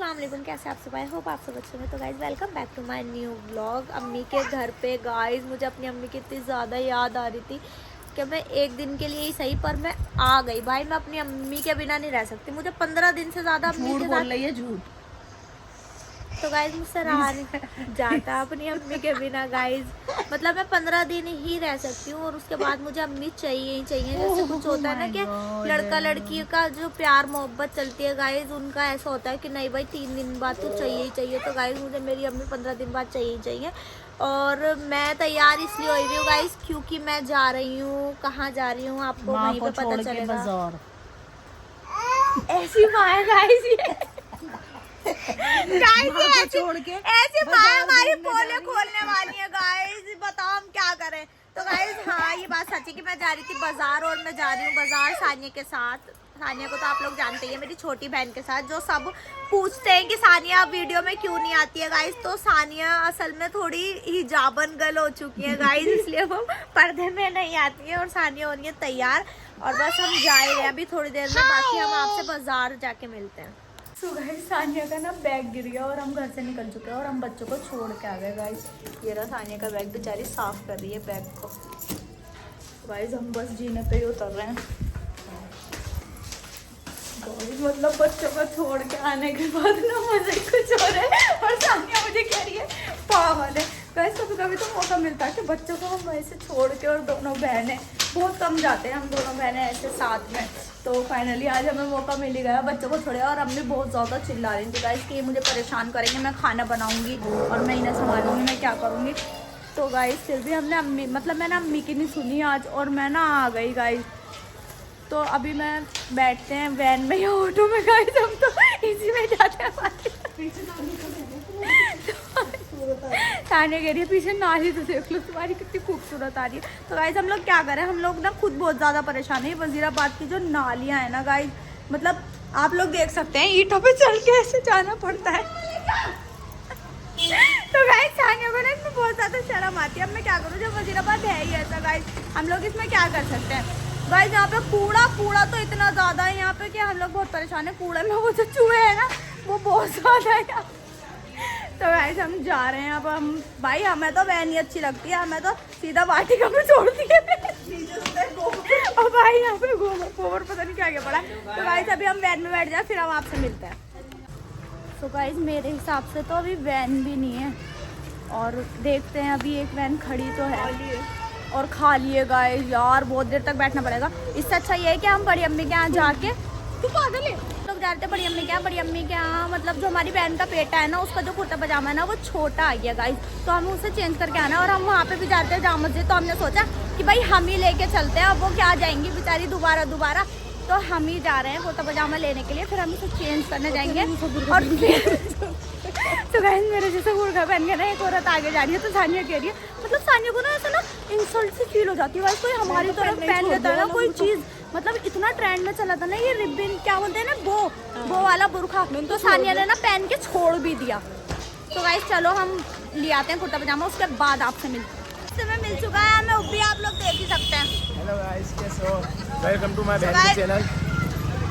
अस्सलाम वालेकुम, कैसे आप सब? आई होप आप सब अच्छे हैं। तो guys welcome back to my new vlog. अम्मी के घर पे गाइज़ मुझे अपनी अम्मी की इतनी ज़्यादा याद आ रही थी कि मैं एक दिन के लिए ही सही पर मैं आ गई। भाई मैं अपनी अम्मी के बिना नहीं रह सकती, मुझे 15 दिन से ज़्यादा अम्मी के साथ। रही है झूठ। तो गाइज मुझसे रहा नहीं जाता अपनी अम्मी के बिना गाइज। मतलब मैं 15 दिन ही रह सकती हूँ और उसके बाद मुझे अम्मी चाहिए ही चाहिए। जैसे कुछ होता है ना कि लड़का लड़की का जो प्यार मोहब्बत चलती है गाइज, उनका ऐसा होता है कि नहीं भाई 3 दिन बाद तो चाहिए ही चाहिए। तो गाइज मुझे मेरी अम्मी 15 दिन बाद चाहिए ही चाहिए। और मैं तैयार इसलिए हुई हूँ गाइज क्योंकि मैं जा रही हूँ। कहाँ जा रही हूँ आपको वहीं पे पता चलेगा। ऐसी माँ है गाइज ये। गाइस ऐसे माँ हमारी पोले खोलने वाली है गाइस, बताओ हम क्या करें। तो गाइस हाँ ये बात सच है कि मैं जा रही थी बाजार और मैं जा रही हूँ बाजार सानिया के साथ। सानिया को तो आप लोग जानते ही हैं, मेरी छोटी बहन के साथ। जो सब पूछते हैं कि सानिया वीडियो में क्यों नहीं आती है गाइस, तो सानिया असल में थोड़ी हिजाबन गर्ल हो चुकी है गाइस, इसलिए वो पर्दे में नहीं आती है। और सानिया हो रही है तैयार और बस हम जा रहे हैं अभी थोड़ी देर में। बाकी हम आपसे बाजार जाके मिलते हैं। तो गाइस सानिया का ना बैग गिर गया और हम घर से निकल चुके हैं और हम बच्चों को छोड़ के आ गए गाइस। ये रहा सानिया का बैग, बेचारी साफ कर रही है बैग को। गाइस हम बस जीने पे ही उतर रहे हैं। मतलब बच्चों को छोड़ के आने के बाद ना मजे कुछ हो रहा है। और सानिया मुझे कह रही है पागल है। गाइस कभी कभी तो मौका मिलता है कि बच्चों को हम ऐसे छोड़ के, और दोनों बहनें बहुत कम जाते हैं हम दोनों बहनें ऐसे साथ में। तो फाइनली आज हमें मौका मिल ही गया बच्चों को छोड़े। और अम्मी बहुत ज़्यादा चिल्ला रही थी गाइस कि ये मुझे परेशान करेंगे, मैं खाना बनाऊंगी और मैं इन्हें संभालूंगी, मैं क्या करूँगी। तो गाइस फिर भी हमने अम्मी मैंने अम्मी की नहीं सुनी आज और मैं ना आ गई गाइस। तो अभी मैं बैठते हैं वैन में या ऑटो में गाइस, हम तो इसी में जाते हैं। ताने कह रही है पीछे नाली तो देख लो तुम्हारी कितनी खूबसूरत आ रही है। तो गाइस हम लोग क्या करें, हम लोग ना खुद बहुत ज़्यादा परेशान है। वजीराबाद की जो नालियाँ हैं ना गाइस, मतलब आप लोग देख सकते हैं ईंटों पे चल के ऐसे जाना पड़ता है। तो गाइस सानिया को ना इसमें बहुत ज़्यादा शर्म आती है। अब मैं क्या करूँ, जब वजीराबाद है ही ऐसा गाइस, हम लोग इसमें क्या कर सकते हैं। गाइस यहाँ पे कूड़ा तो इतना ज़्यादा है यहाँ पे कि हम लोग बहुत परेशान है। कूड़े में वो जो चूहे है ना वो बहुत ज़्यादा है यहाँ। तो गाइस हम जा रहे हैं अब। हम भाई हमें तो वैन ही अच्छी लगती है, हमें तो सीधा वाटिका में छोड़ दिए। और भाई यहाँ पे गोबर पता नहीं क्या पड़ा। तो गाइस अभी हम वैन में बैठ जाए फिर हम आपसे मिलते हैं। तो गाइस मेरे हिसाब से तो अभी वैन भी नहीं है और देखते हैं अभी एक वैन खड़ी तो है और खाली है गाइस। यार बहुत देर तक बैठना पड़ेगा। इससे अच्छा ये है कि हम बड़ी अम्मी के यहाँ जाके, तू पागल है, लोग जा रहे थे बड़ी अम्मी के यहाँ। बड़ी अम्मी के यहाँ मतलब जो हमारी बहन का बेटा है ना, उसका जो कुर्ता पजामा है ना वो छोटा आ गया गाइस, तो हमें उसे चेंज करके आना है। और हम वहाँ पे भी जाते हैं जामा मस्जिद, तो हमने सोचा कि भाई हम ही लेके चलते हैं। अब वो क्या जाएंगी बेचारी दोबारा, तो हम ही जा रहे हैं कुर्ता पजामा लेने के लिए। फिर हम इसे चेंज करने जाएंगे और फिर तो गाइस मेरे जैसे बुर्का पहन के ना एक औरत आगे जा रही है। तो सानिया कह रही है, मतलब सानिया को ना ऐसा ना इंसल्ट सी फील हो जाती है। कोई हमारी तरफ पहन लेता है ना कोई चीज़, मतलब इतना ट्रेंड में चला था ना ये रिबन क्या बोलते हैं ना, वो वाला बुर्खा, तो सानिया ने ना पहन के छोड़ भी दिया। तो गाइस चलो हम ले आते हैं कुर्ता पजामा, उसके बाद आपसे मिलते हैं। समय मिल चुका है हमें, ऊपरी आप लोग देख ही सकते हैं। हेलो गाइस, कैसे हो? वेलकम टू माय बहन के चैनल।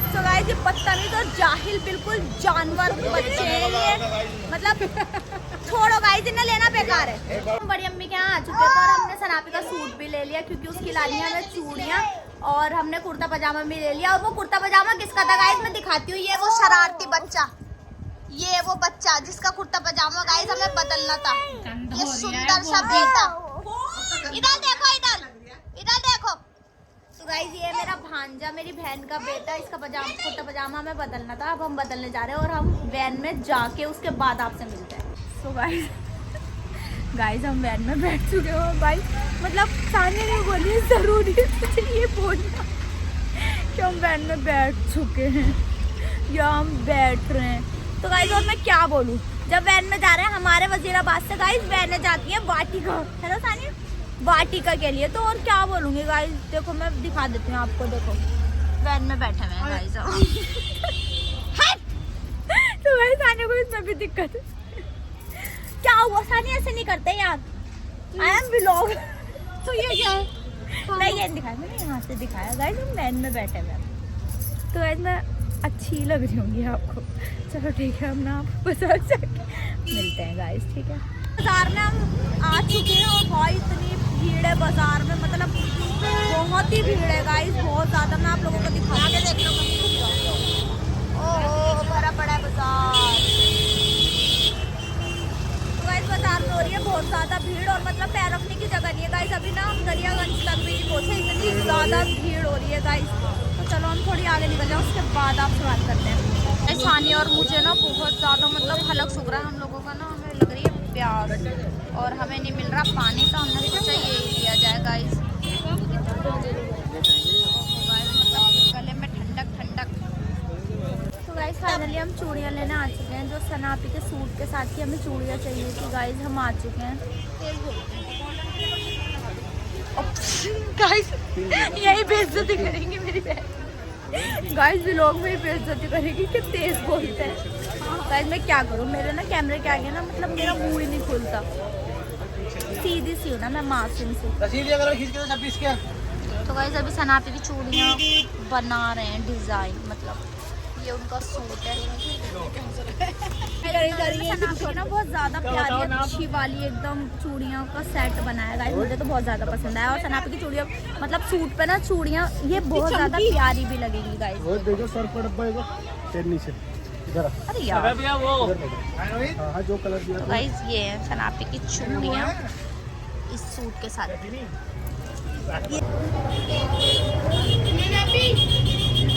तो गाइस ये बदतमीज और जाहिल बिल्कुल जानवर बच्चे हैं ये, मतलब छोड़ो गाइस इन्हें लेना बेकार है। हम बड़ी अम्मी के यहाँ आ चुके थे और हमने सनापी का सूट भी ले लिया क्योंकि उसकी लालियाँ में चूड़ियाँ, और हमने कुर्ता पजामा भी ले लिया। और वो कुर्ता पजामा किसका था गाइस मैं दिखाती हूँ। ये वो शरारती बच्चा, ये वो बच्चा जिसका कुर्ता पजामा गाइस हमें बदलना था। ये सुंदर सा बेटा, इधर देखो, इधर देखो। तो गाइस ये मेरा भांजा, मेरी बहन का बेटा, इसका कुर्ता पजामा हमें बदलना था। अब हम बदलने जा रहे हैं और हम वैन में जाके उसके बाद आपसे मिलते हैं। तो गाइस हम वैन में बैठ चुके हो भाई, मतलब सानिया ने बोली ज़रूरी है मुझे ये बोलना कि हम वैन में बैठ चुके हैं या हम बैठ रहे हैं। तो गाइस और मैं क्या बोलूँ, जब वैन में जा रहे हैं हमारे वजीराबाद से गाइस वैनें जाती हैं वाटिका, है ना सानिया, वाटिका के लिए। तो और क्या बोलूँगी गाइस, देखो मैं दिखा देती हूँ आपको, देखो वैन में बैठे हुए हैं गाइस। तो गाइस सानिया को इसमें भी दिक्कत है। क्या हुआ सानिया, ऐसे नहीं करते यार, आई एम व्लॉग। तो ये क्या है, नहीं ये दिखाया मैंने, यहाँ से दिखाया गाइस हम वैन में बैठे हुए हैं। तो गाइस मैं अच्छी लग रही होंगी आपको। चलो ठीक है, हम ना आपको बाजार जाके मिलते हैं गाइस, ठीक है। बाजार में हम आ चुके हैं और भाई इतनी भीड़ है बाजार में, मतलब बहुत ही भीड़ है गाइस, बहुत ज़्यादा। मैं आप लोगों को दिखा के देख लो। ओह बड़ा बड़ा बाजार, गाइस बाजार में हो रही है बहुत ज़्यादा भीड़ और मतलब पैर रखने की जगह नहीं है गाइस। अभी ना हम दरियागंज तक भी नहीं पहुँचे, इतनी ज़्यादा भीड़ हो रही है गाइस। तो चलो हम थोड़ी आगे निकल जाए, उसके बाद आपसे बात करते हैं। सानिया और मुझे ना बहुत ज़्यादा मतलब हलक सूख रहा है हम लोगों का ना, हमें लग रही है प्यास और हमें नहीं मिल रहा पानी, तो हमने सोचा यही लिया जाए गाइस। मतलब गले में ठंडक ठंडक। तो गाइस फाइनली हम चूड़ियाँ लेने आ चुके हैं, जो सनापी के सूट के साथ ही हमें चूड़ियाँ चाहिए थी गाइस, हम आ चुके हैं। गाइस यही बेइज्जती करेंगी मेरी बहन, गाइस व्लॉग में ही बेइज्जती करेगी कि तेज बोलते हैं। गाइस मैं क्या करूँ, मेरे ना कैमरे के आगे ना मतलब मेरा मुंह ही नहीं खुलता, सीधी सी हूँ ना मैं, मासूम सी। तो गाइस अभी सनापी की चूड़ियाँ बना रहे हैं डिज़ाइन, मतलब ये उनका सूट है। सनापी की ना बहुत ज़्यादा प्यारी अच्छी वाली एकदम चूड़ियों का सेट बनाया गाइस, मुझे तो बहुत ज़्यादा पसंद आया। और सनापी की चूड़ियाँ मतलब सूट पे ना चूड़ियाँ ये बहुत ज़्यादा प्यारी भी लगेगी गाइस। देखो सर पर डब्बा है फिर नीचे इधर। अरे यार हाँ जो कलर दिया गाइस ये है सनापी की चूड़ियाँ इस सूट के साथ।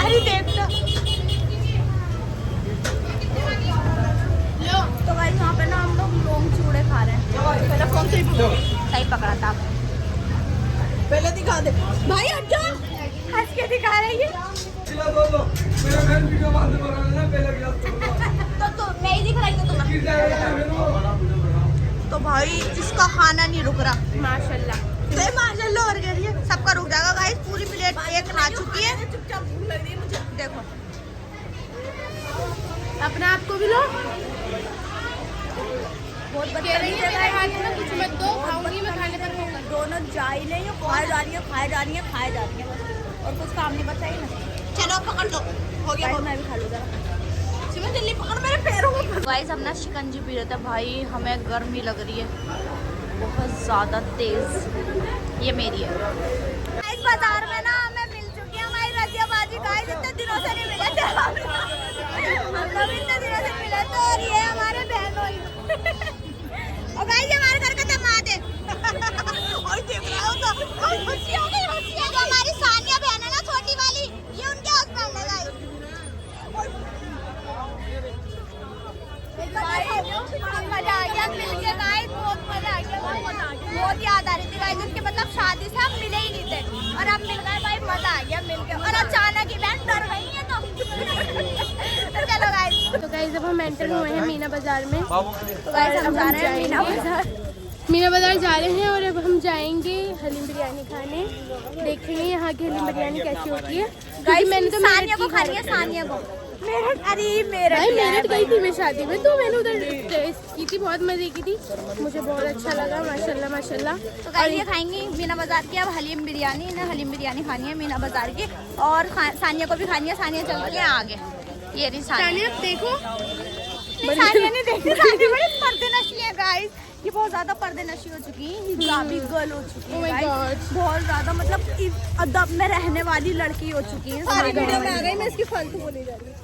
अरे देखना तो गाइस यहाँ पे ना हम लोग लौंग चूड़े खा रहे हैं। सही पकड़ा था, पहले दिखा दे भाई, हट जा, हंस के दिखा रहे हैं तो मैं ही दिख रही हूँ तुम्हें। तो भाई जिसका खाना नहीं रुक रहा माशाल्लाह, माशाल्लाह और कह रही है, सबका रुक जाएगा गाइस। पूरी प्लेट एक खा चुकी है, चुपचाप भूख लग रही है मुझे। देखो अपने आप को भी लो, बहुत बदतमीज है, कुछ मत दो, खाऊंगी मैं, खाने पर दोनों जा ही नहीं, खाए जा रही है, खाए जा रही है, खाए जा रही है और कुछ काम नहीं बचा ही ना। चलो पकड़ लो, हो गया, मैं भी खा लूँ जरा, जल्दी पकड़ मेरे पैरों में। गाइस हम ना शिकंजी पी रहे थे भाई, हमें गर्मी लग रही है बहुत ज़्यादा तेज, ये मेरी है। गाइस बाजार में ना हमें मिल चुकी है हमारी रजियाबाजी गाइस, इतने दिनों से नहीं मिले थे हम लोग, इतने दिनों से मिले थे और ये हमारे बहनों और गाइस ये हमारे घर का दामाद है और देख रहा हो तो हमारी सानिया बहन है ना छोटी वाली, ये उनके हस्बैंड है गाइस। मजा आ गया मिलके गाइस, बहुत मजा आ गया, बहुत याद आ रही थी गाइस उसके, मतलब शादी से हम मिले ही नहीं थे और अब मिल गए भाई, मजा आ गया मिलके। और अचानक ही बहन डर गई है तो चलो गाइस। तो गाइस अब हम एंटर हुए हैं मीना बाजार में, तो गाइस हम जा रहे हैं मीना बाजार जा रहे हैं और अब हम जाएंगे हलीम बिरयानी खाने, देखेंगे यहाँ की हलीम बिरयानी कैसी होती है। गाइस मैंने तो सानिया को खानी है, सानिया को मेरठ, अरे मेरठ गई थी मैं शादी में, तो मैंने उधर टेस्ट की थी, बहुत मजे की थी, मुझे बहुत अच्छा लगा माशाल्लाह माशाल्लाह। तो गाइस ये खाएंगे मीना बाजार की अब हलीम बिरयानी, इन्हें हलीम बिरयानी खानी है मीना बाजार की, और सानिया को भी खानी है। सानिया चल रही है आगे, ये रही सानिया, देखो सानिया नहीं देखती, सानिया बड़ी पर्दे नशी है गाइस, ये बहुत ज्यादा पर्दे नशी हो चुकी है, हिजाबी गर्ल हो चुकी है गाइस, बहुत ज्यादा मतलब अदब में रहने वाली लड़की हो चुकी है। सारी वीडियो में आ गई, मैं इसकी फालतू बोली जा रही हूँ।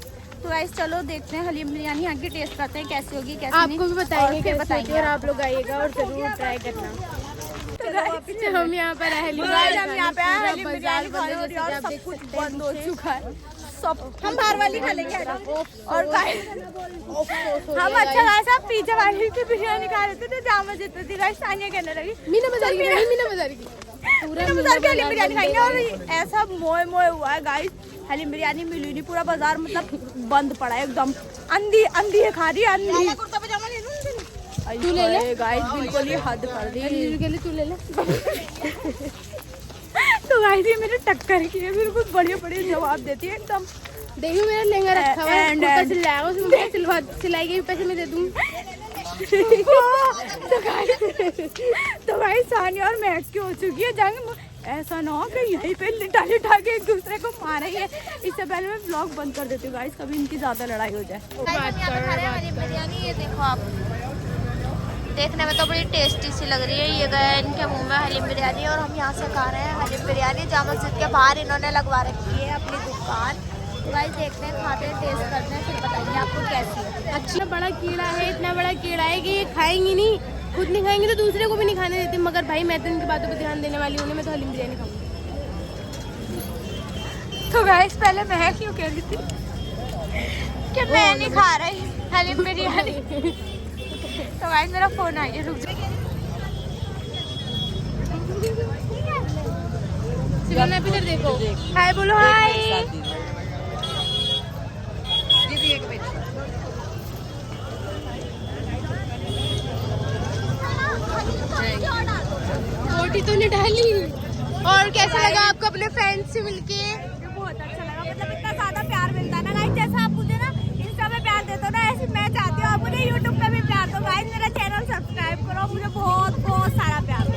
तो गाइस चलो देखते हैं हलीम बिरयानी यहाँ की, टेस्ट करते हैं कैसी होगी कैसी आपको भी बताएंगे कैसे बताएंगे और आप लोग आइएगा और जरूर ट्राई करना। तो हम यहाँ पर हलीम बिरयानी सब कुछ बंद हो चुका है, सब हम बाहर वाली खा लेंगे और हम अच्छा खासा पीछे वाली की बिरयानी खा लेते थे, जामा जीते थी गाइस। सानिया कहने लगी मीना बाजार की हलीम बिरयानी खाएंगे और ऐसा मोए मोए हुआ है गाइस, हलीम बिरयानी मिली नहीं, पूरा बाजार मतलब बंद पड़ा है एकदम, अंधी अंधी है खा रही है, अंधी। तू ले ले गाइस, बिल्कुल ही हद कर दी, तू ले ले। तो गाइस ये मेरे टक्कर की है, बिल्कुल बढ़िया बढ़िया जवाब देती है एकदम। देखो मेरा लहंगा रखा हुआ है, कुर्ता सिलाएगा उसमें, सिलाई के भी पैसे मैं दे दूँ। तो गाइस सानिया और महक की हो चुकी है जंग, ऐसा ना हो कि यहीं पे लिटा लिटा के एक दूसरे को मारे है। इससे पहले मैं व्लॉग बंद कर देती हूँ गाइस, कभी इनकी ज्यादा लड़ाई हो जाए। हलीम बिरयानी ये देखो आप, देखने में तो बड़ी टेस्टी सी लग रही है। ये गया इनके मुंह में हलीम बिरयानी और हम यहाँ से खा रहे हैं हलीम बिरयानी। जामा मस्जिद के बाहर इन्होंने लगवा रखी है अपनी दुकान। तो गाइस देखते हैं, खाते हैं, टेस्ट करते हैं, फिर बताएंगे आपको कैसी है। अच्छा बड़ा कीड़ा है, इतना बड़ा कीड़ा है कि ये खाएंगी नहीं, खुद नहीं खाएंगे तो दूसरे को भी नहीं खाने देते। मगर भाई मैं तो इनकी बातों पर ध्यान देने वाली हूँ, मैं तो हलीम बिरयानी खाऊंगी। तो गाइस पहले मैं क्यों कह रही थी कि मैं नहीं खा रही हलीम बिरयानी। तो गाइस मेरा फोन आ गया, रुक जाओ। सिमरन आप इधर देखो, हाय बोलो, हाय। रोटी तो नहीं डाली। और कैसा लगा आपको अपने फ्रेंड्स से मिलके? बहुत अच्छा लगा, मतलब इतना ज्यादा प्यार मिलता है ना गाइस। जैसा आप मुझे ना इंस्टा पे प्यार देते हो ना, ऐसे मैं चाहती हूँ आप मुझे यूट्यूब पे भी प्यार दो। गाइस मेरा चैनल सब्सक्राइब करो, मुझे बहुत बहुत सारा प्यार दो।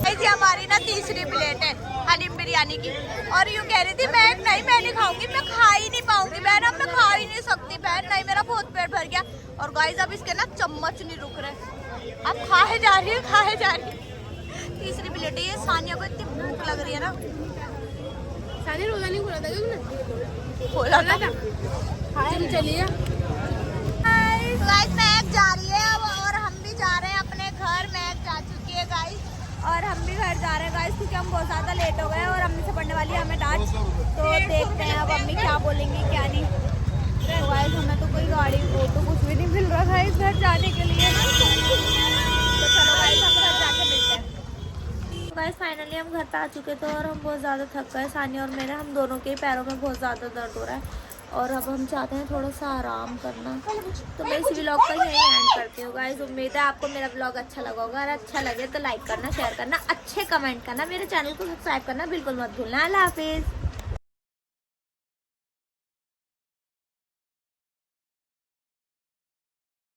गाइस ये हमारी ना तीसरी प्लेट है हलीम बिरयानी की। और यूँ कह रही थी मैं नहीं खाऊंगी, मैं खा ही नहीं पाऊंगी बहन, अब मैं खा ही नहीं सकती बहन, नहीं मेरा बहुत पेट भर गया। और गाइस अब इसके ना चम्मच नहीं रुक रहे, अब खाए जा रही है। तीसरी प्लेट है ये। सानिया को इतनी भूख लग रही है ना। सानी रोजा नहीं खोला था क्या तुमने? खोला था। तुम चलिए। गाइस मैक जा रही है अब, और हम भी जा रहे हैं अपने घर। मैक जा चुकी है गाइस, और हम भी घर जा रहे हैं गाइस, क्योंकि हम बहुत ज़्यादा लेट हो गए और अम्मी से पढ़ने वाली है हमें डांट। तो देखते हैं अब अम्मी क्या बोलेंगी क्या नहीं। तो गाइस हमें तो कोई गाड़ी ऑटो कुछ भी नहीं मिल रहा है इस घर जाने के लिए। तो चलो गाइस हम घर जाके मिलते हैं। तो गाइस फाइनली हम घर पे आ चुके थे और हम बहुत ज़्यादा थक गए, सानिया और मेरे। हम दोनों के पैरों में बहुत ज़्यादा दर्द हो रहा है और अब हम चाहते हैं थोड़ा सा आराम करना। तो मैं इस व्लॉग का यही एंड करती हूँ गाइस। उम्मीद है आपको मेरा व्लॉग अच्छा लगा होगा। अगर अच्छा लगे तो लाइक करना, शेयर करना, अच्छे कमेंट करना, मेरे चैनल को सब्सक्राइब करना बिल्कुल मत भूलना। अल्लाह हाफिज़।